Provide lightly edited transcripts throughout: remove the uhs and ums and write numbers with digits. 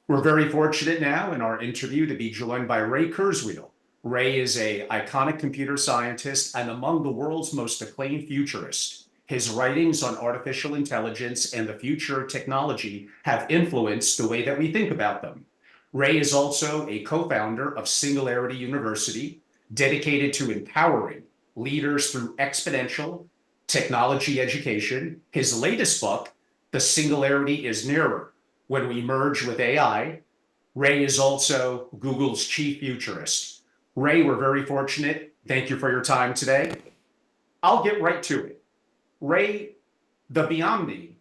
We're very fortunate now in our interview to be joined by Ray Kurzweil. Ray is an iconic computer scientist and among the world's most acclaimed futurists. His writings on artificial intelligence and the future of technology have influenced the way that we think about them. Ray is also a co-founder of Singularity University, dedicated to empowering leaders through exponential technology education. His latest book, The Singularity Is Nearer, When We Merge with AI. Ray is also Google's chief futurist. Ray, we're very fortunate. Thank you for your time today. I'll get right to it. Ray, the Beyond Me,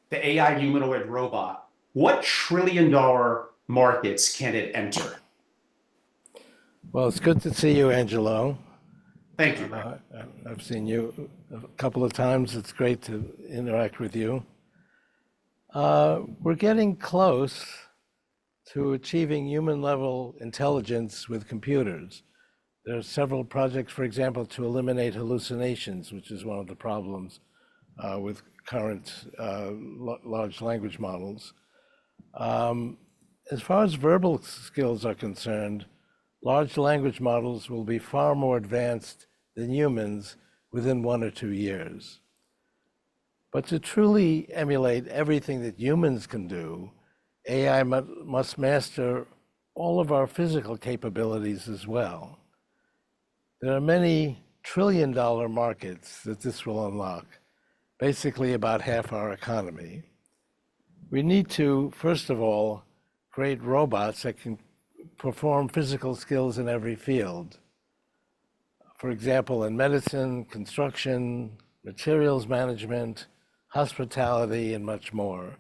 the AI humanoid robot, what trillion-dollar markets can it enter? Well, it's good to see you, Angelo. Thank you, Ray. I've seen you a couple of times. It's great to interact with you. We're getting close to achieving human-level intelligence with computers. There are several projects, for example, to eliminate hallucinations, which is one of the problems with current large language models. As far as verbal skills are concerned, large language models will be far more advanced than humans within 1 or 2 years. But to truly emulate everything that humans can do, AI must master all of our physical capabilities as well. There are many trillion-dollar markets that this will unlock, basically about half our economy. We need to, first of all, create robots that can perform physical skills in every field. For example, in medicine, construction, materials management, hospitality, and much more.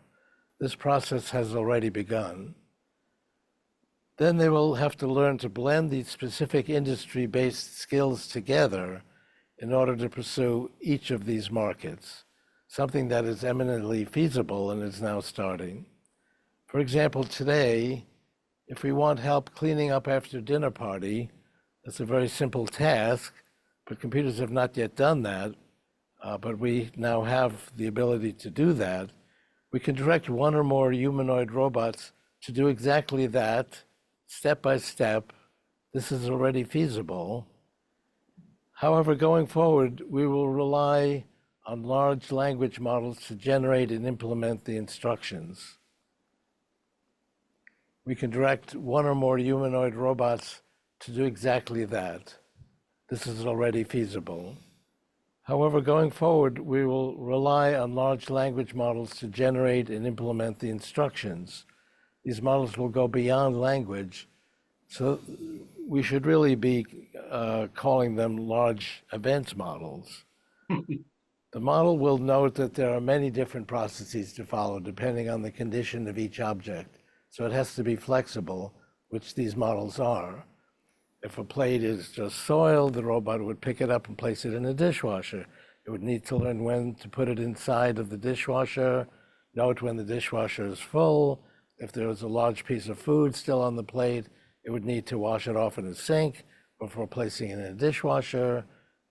This process has already begun. Then they will have to learn to blend these specific industry-based skills together in order to pursue each of these markets, something that is eminently feasible and is now starting. For example, today, if we want help cleaning up after a dinner party, that's a very simple task, but computers have not yet done that, but we now have the ability to do that. We can direct one or more humanoid robots to do exactly that, step by step. This is already feasible. However, going forward, we will rely on large language models to generate and implement the instructions. We can direct one or more humanoid robots to do exactly that. This is already feasible. However, going forward, we will rely on large language models to generate and implement the instructions. These models will go beyond language, so we should really be calling them large event models. The model will note that there are many different processes to follow depending on the condition of each object, so it has to be flexible, which these models are. If a plate is just soil, the robot would pick it up and place it in a dishwasher. It would need to learn when to put it inside of the dishwasher, note when the dishwasher is full. If there was a large piece of food still on the plate, it would need to wash it off in a sink before placing it in a dishwasher.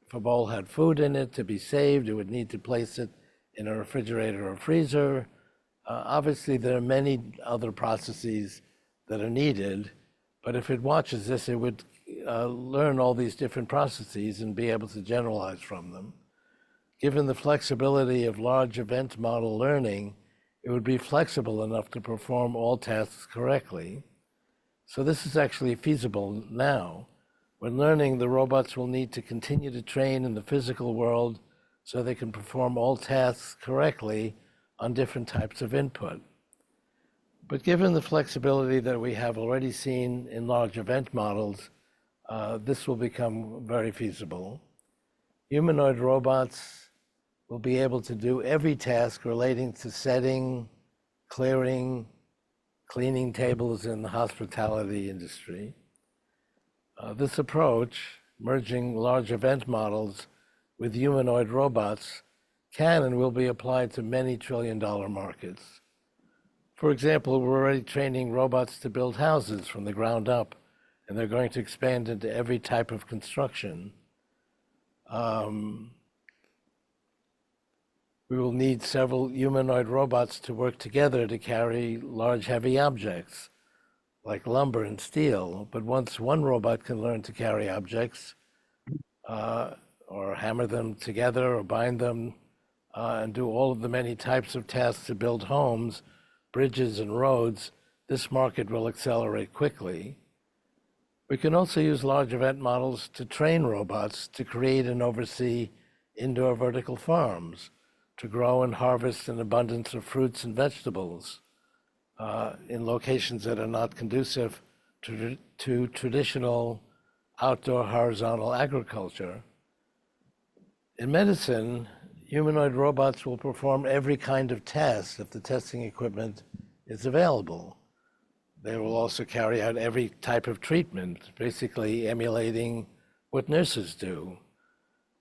If a bowl had food in it to be saved, it would need to place it in a refrigerator or freezer. Obviously, there are many other processes that are needed, but if it watches this, it would learn all these different processes and be able to generalize from them. Given the flexibility of large event model learning, it would be flexible enough to perform all tasks correctly. So this is actually feasible now. When learning, the robots will need to continue to train in the physical world so they can perform all tasks correctly on different types of input. But given the flexibility that we have already seen in large event models, this will become very feasible. Humanoid robots will be able to do every task relating to setting, clearing, cleaning tables in the hospitality industry. This approach, merging large event models with humanoid robots, can and will be applied to many trillion-dollar markets. For example, we're already training robots to build houses from the ground up, and they're going to expand into every type of construction. we will need several humanoid robots to work together to carry large, heavy objects like lumber and steel. But once one robot can learn to carry objects, or hammer them together or bind them, and do all of the many types of tasks to build homes, bridges, and roads, this market will accelerate quickly. We can also use large event models to train robots to create and oversee indoor vertical farms, to grow and harvest an abundance of fruits and vegetables in locations that are not conducive to traditional outdoor horizontal agriculture. In medicine, humanoid robots will perform every kind of task if the testing equipment is available. They will also carry out every type of treatment, basically emulating what nurses do.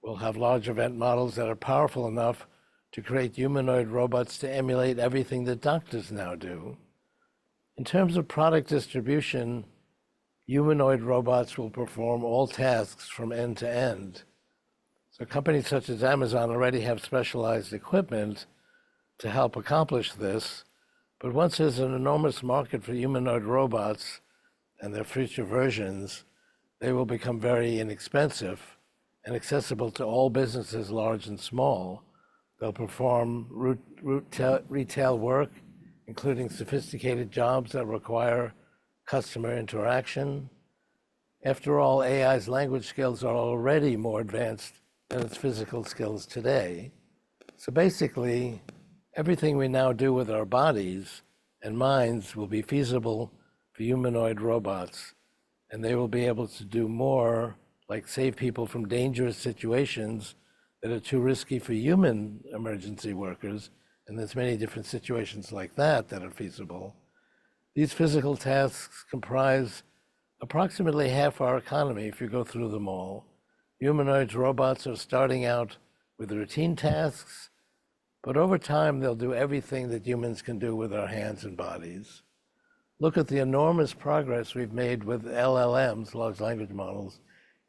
We'll have large event models that are powerful enough to create humanoid robots to emulate everything that doctors now do. In terms of product distribution, humanoid robots will perform all tasks from end to end. So companies such as Amazon already have specialized equipment to help accomplish this. But once there's an enormous market for humanoid robots and their future versions, they will become very inexpensive and accessible to all businesses, large and small. They'll perform retail work, including sophisticated jobs that require customer interaction. After all, AI's language skills are already more advanced than its physical skills today. So basically, everything we now do with our bodies and minds will be feasible for humanoid robots, and they will be able to do more, like save people from dangerous situations that are too risky for human emergency workers, and there's many different situations like that that are feasible. These physical tasks comprise approximately half our economy if you go through them all. Humanoid robots are starting out with routine tasks, but over time they'll do everything that humans can do with our hands and bodies. Look at the enormous progress we've made with LLMs, large language models,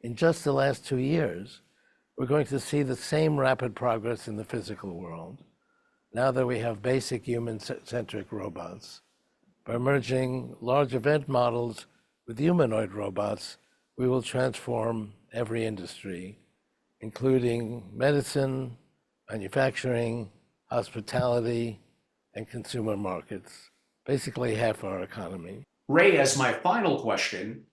in just the last 2 years. We're going to see the same rapid progress in the physical world, now that we have basic human-centric robots. By merging large event models with humanoid robots, we will transform every industry, including medicine, manufacturing, hospitality, and consumer markets, basically half our economy. Ray, as my final question,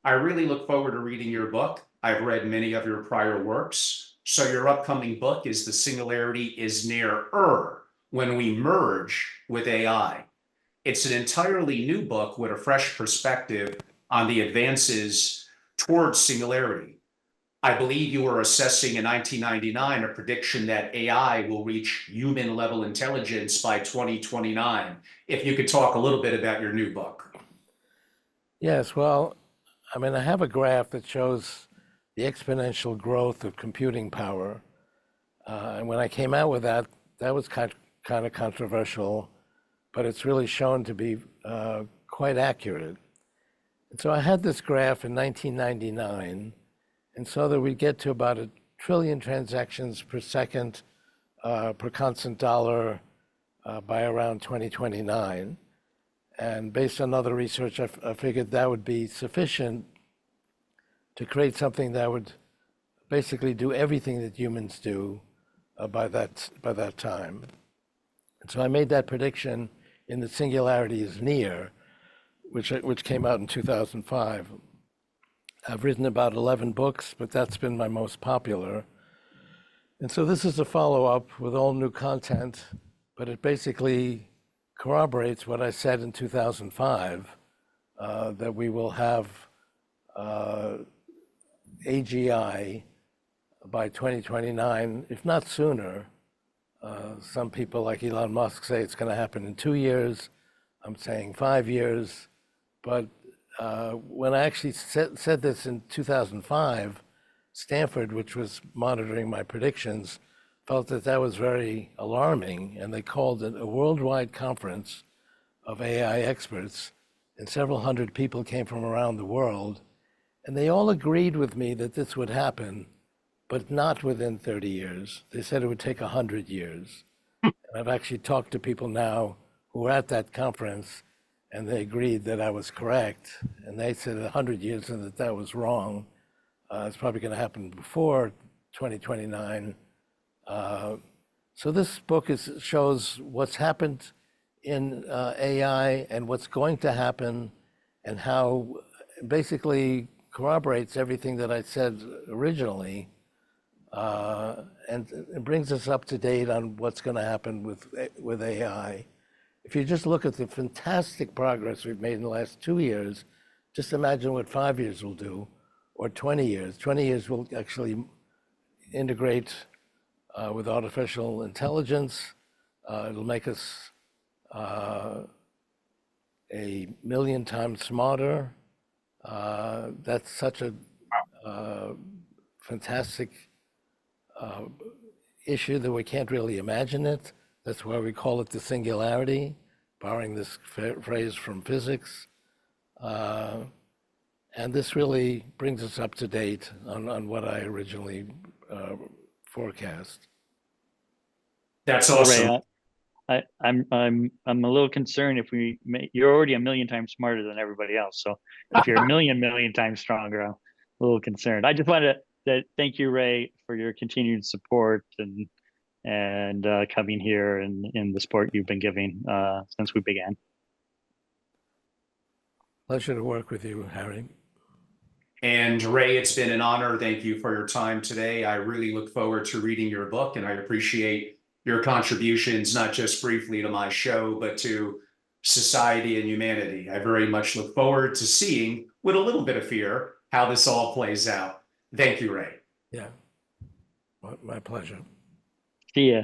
I really look forward to reading your book. I've read many of your prior works. So your upcoming book is The Singularity Is Nearer, When We Merge with AI. It's an entirely new book with a fresh perspective on the advances towards singularity. I believe you were assessing in 1999 a prediction that AI will reach human level intelligence by 2029. If you could talk a little bit about your new book. Yes, well, I have a graph that shows the exponential growth of computing power. And when I came out with that, that was kind of controversial, but it's really shown to be quite accurate. And so I had this graph in 1999, and so that we get to about 1 trillion transactions per second per constant dollar by around 2029. And based on other research, I figured that would be sufficient to create something that would basically do everything that humans do by that time. And so I made that prediction in The Singularity Is Near, which came out in 2005. I've written about 11 books, but that's been my most popular. And so this is a follow-up with all new content, but it basically corroborates what I said in 2005, that we will have AGI by 2029, if not sooner. Some people like Elon Musk say it's going to happen in 2 years. I'm saying 5 years. But when I actually said this in 2005, Stanford, which was monitoring my predictions, felt that that was very alarming, and they called it a worldwide conference of AI experts, and several hundred people came from around the world, and they all agreed with me that this would happen but not within 30 years. They said it would take 100 years. And I've actually talked to people now who were at that conference, and they agreed that I was correct. And they said 100 years and that that was wrong. It's probably going to happen before 2029. So this book shows what's happened in AI and what's going to happen, and how basically corroborates everything that I said originally, and it brings us up to date on what's going to happen with AI. If you just look at the fantastic progress we've made in the last 2 years, just imagine what 5 years will do, or 20 years. 20 years will actually integrate with artificial intelligence. It'll make us a million times smarter. That's such a fantastic issue that we can't really imagine it. That's why we call it the singularity, borrowing this phrase from physics. And this really brings us up to date on what I originally forecast. That's awesome. Ray, I'm a little concerned if you're already a million times smarter than everybody else. So if you're a million times stronger, I'm a little concerned. I just wanted to thank you, Ray, for your continued support and coming here and in the support you've been giving since we began. Pleasure to work with you, Harry. And Ray, it's been an honor. Thank you for your time today. I really look forward to reading your book, and I appreciate your contributions, not just briefly to my show, but to society and humanity. I very much look forward to seeing, with a little bit of fear, how this all plays out. Thank you, Ray. Yeah, my pleasure. See ya.